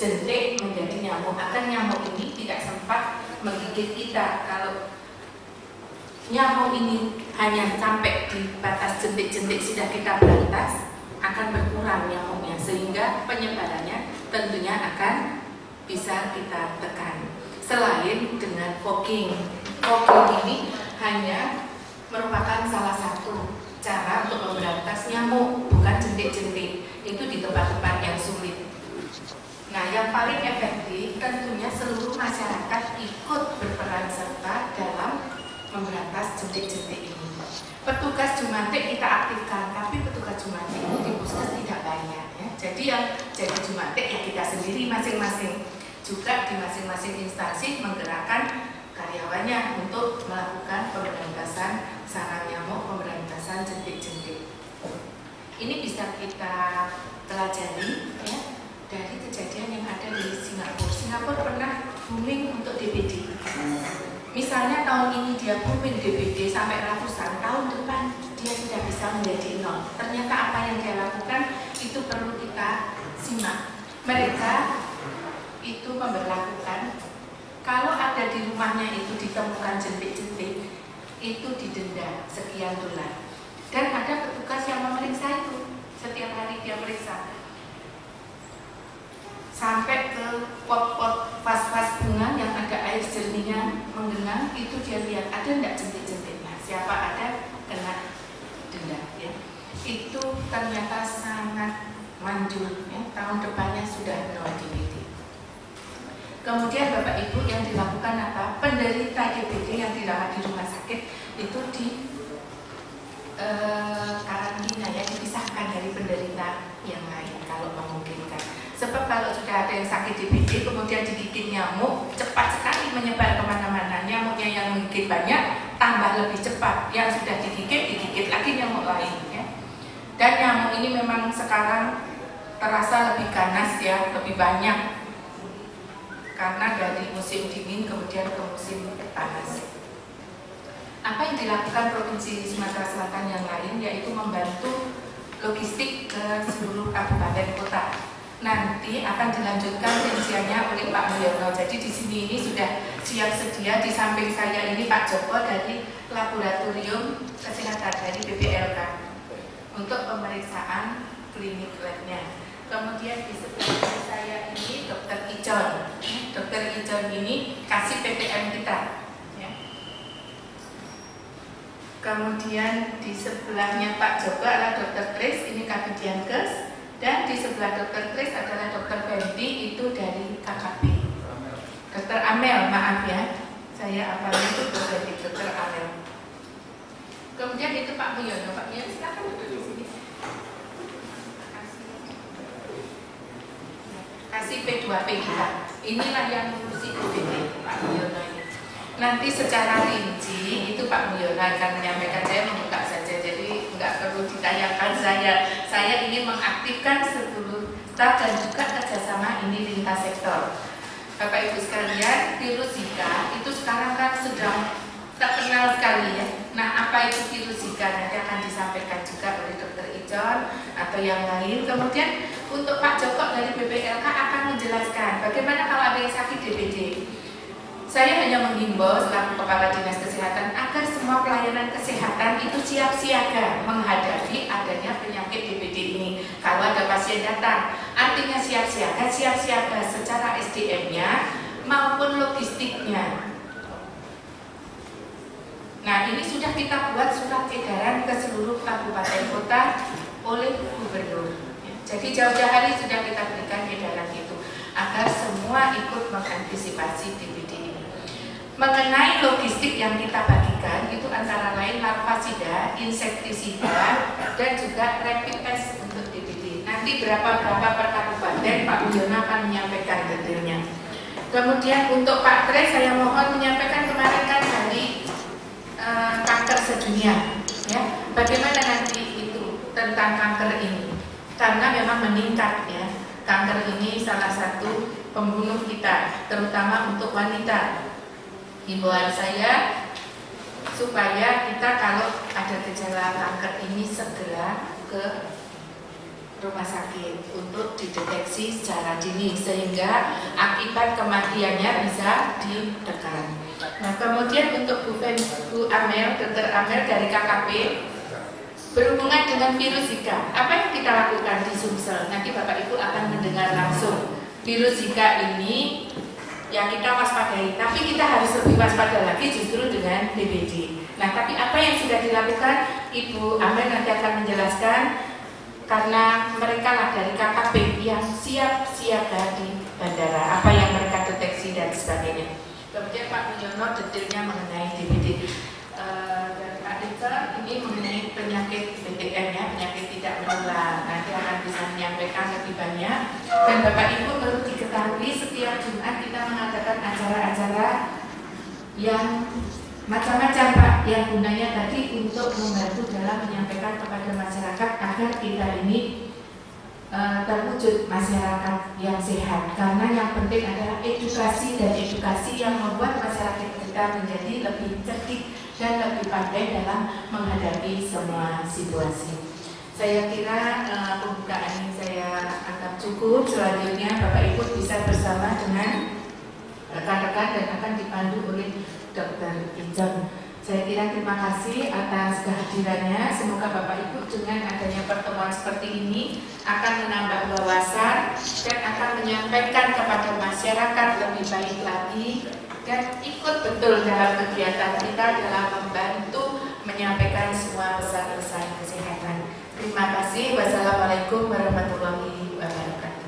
jentik menjadi nyamuk, agar nyamuk ini tidak sempat menggigit kita. Kalau nyamuk ini hanya sampai di batas jentik-jentik sudah kita berantas, akan berkurang nyamuknya, sehingga penyebarannya tentunya akan bisa kita tekan. Selain dengan fogging ini hanya merupakan salah satu cara untuk memberantas nyamuk, bukan jentik-jentik. Itu di tempat-tempat yang sulit. Nah, yang paling efektif tentunya seluruh masyarakat ikut berperan serta dalam memberantas jentik-jentik ini. Petugas Jumantik kita aktifkan, tapi petugas Jumantik itu di puskes tidak banyak ya. Jadi yang jadi Jumantik ya kita sendiri masing-masing. Juga di masing-masing instansi menggerakkan karyawannya untuk melakukan pemberantasan sarang nyamuk, pemberantasan jentik-jentik. Ini bisa kita pelajari ya dari kejadian yang ada di Singapura. Singapura pernah booming untuk DBD. Misalnya tahun ini dia booming DBD sampai ratusan, tahun depan dia sudah bisa menjadi nol. Ternyata apa yang dia lakukan itu perlu kita simak. Mereka itu memberlakukan kalau ada di rumahnya itu ditemukan jentik-jentik, itu didenda sekian dolar. Dan ada petugas yang memeriksa itu, setiap hari dia periksa. Sampai ke pot-pot vas-vas bunga yang ada air jernihnya menggenang, itu dia lihat ada enggak jentik-jentiknya. Siapa ada, kena denda ya. Itu ternyata sangat manjur ya. Tahun depannya sudah nol DBD. Kemudian Bapak Ibu yang dilakukan apa? Penderita DBD yang dirawat di rumah sakit itu di karantina ya, dipisahkan dari penderita yang lain kalau memungkinkan. Sebab kalau sudah ada yang sakit DBD kemudian digigit nyamuk, cepat sekali menyebar kemana-mana. Nyamuknya yang menggigit banyak, tambah lebih cepat. Yang sudah digigit lagi nyamuk lain ya. Dan nyamuk ini memang sekarang terasa lebih ganas ya, lebih banyak. Karena dari musim dingin kemudian ke musim panas. Apa yang dilakukan Provinsi Sumatera Selatan yang lain yaitu membantu logistik ke seluruh kabupaten kota. Nanti akan dilanjutkan rinciannya oleh Pak Mulyono. Jadi di sini ini sudah siap sedia. Di samping saya ini Pak Joko dari Laboratorium Kesehatan dari BPLK untuk pemeriksaan klinik labnya. Kemudian di sebelah saya ini Dr. Icon. Dr. Icon ini kasih PPM kita ya. Kemudian di sebelahnya Pak Joko adalah Dr. Tris, ini Kabidyankes. Dan di sebelah Dr. Tris adalah Dr. Fendi, itu dari KKP. Dr. Amel, maaf ya, saya apalagi itu Dr. Amel. Kemudian itu Pak Mulyono. Pak Mulyono silakan duduk di sini. Kasih P2P kita. Inilah yang ngurusi DBD, Pak Mulyono ini. Nanti secara rinci itu Pak Mulyono akan menyampaikan, saya membuka saja, jadi nggak perlu ditayangkan saya. Saya ini mengaktifkan seluruh staf dan juga kerjasama ini lintas sektor. Bapak Ibu sekalian, virus Zika itu sekarang kan sedang terkenal sekali ya. Nah, apa itu virus Zika nanti akan disampaikan juga oleh Dr. Icon atau yang lain. Kemudian untuk Pak Joko dari BPLK akan menjelaskan bagaimana kalau ada yang sakit DBD. Saya hanya menghimbau selaku Kepala Dinas Kesehatan agar semua pelayanan kesehatan itu siap siaga menghadapi adanya penyakit DBD ini. Kalau ada pasien datang, artinya siap siaga secara SDM-nya maupun logistiknya. Nah, ini sudah kita buat surat edaran ke seluruh kabupaten kota oleh gubernur. Jadi jauh-jauh hari sudah kita berikan edaran itu agar semua ikut mengantisipasi DBD ini. Mengenai logistik yang kita bagikan itu antara lain larvasida, insektisida, dan juga rapid test untuk DBD. Nanti berapa per kabupaten Pak Mulyono akan menyampaikan detailnya. Kemudian untuk Pak Tre saya mohon menyampaikan kemarin kan hari kanker sedunia, ya. Bagaimana nanti itu tentang kanker ini? Karena memang meningkat ya. Kanker ini salah satu pembunuh kita, terutama untuk wanita. Himbauan saya supaya kita kalau ada gejala kanker ini segera ke rumah sakit untuk dideteksi secara dini sehingga akibat kematiannya bisa ditekan. Nah, kemudian untuk Bu Amel, Dr. Amel dari KKP berhubungan dengan virus Zika. Apa yang kita lakukan di Sumsel? Nanti Bapak Ibu akan mendengar langsung. Virus Zika ini yang kita waspadai, tapi kita harus lebih waspada lagi justru dengan DBD. Nah, tapi apa yang sudah dilakukan? Ibu Amel nanti akan menjelaskan, karena mereka lah dari KKP yang siap siaga di bandara, apa yang mereka deteksi dan sebagainya. Kemudian Pak Wiono detailnya mengenai DBD. Dan Pak Dika ini mengenai penyakit BTM ya, penyakit tidak menular. Nanti akan bisa menyampaikan lebih banyak. Dan Bapak Ibu perlu diketahui setiap Jumat kita mengadakan acara-acara yang macam-macam Pak, yang gunanya tadi untuk membantu dalam menyampaikan kepada masyarakat agar kita ini terwujud masyarakat yang sehat. Karena yang penting adalah edukasi, dan edukasi yang membuat masyarakat kita menjadi lebih cerdik dan lebih pandai dalam menghadapi semua situasi. Saya kira pembukaan ini saya anggap cukup. Selanjutnya Bapak Ibu bisa bersama dengan rekan-rekan dan akan dipandu oleh Dr. Ijam. Saya kira terima kasih atas kehadirannya. Semoga Bapak Ibu dengan adanya pertemuan seperti ini akan menambah wawasan dan akan menyampaikan kepada masyarakat lebih baik lagi dan ikut betul dalam kegiatan kita dalam membantu menyampaikan semua pesan-pesan kesehatan. Terima kasih. Wassalamualaikum warahmatullahi wabarakatuh.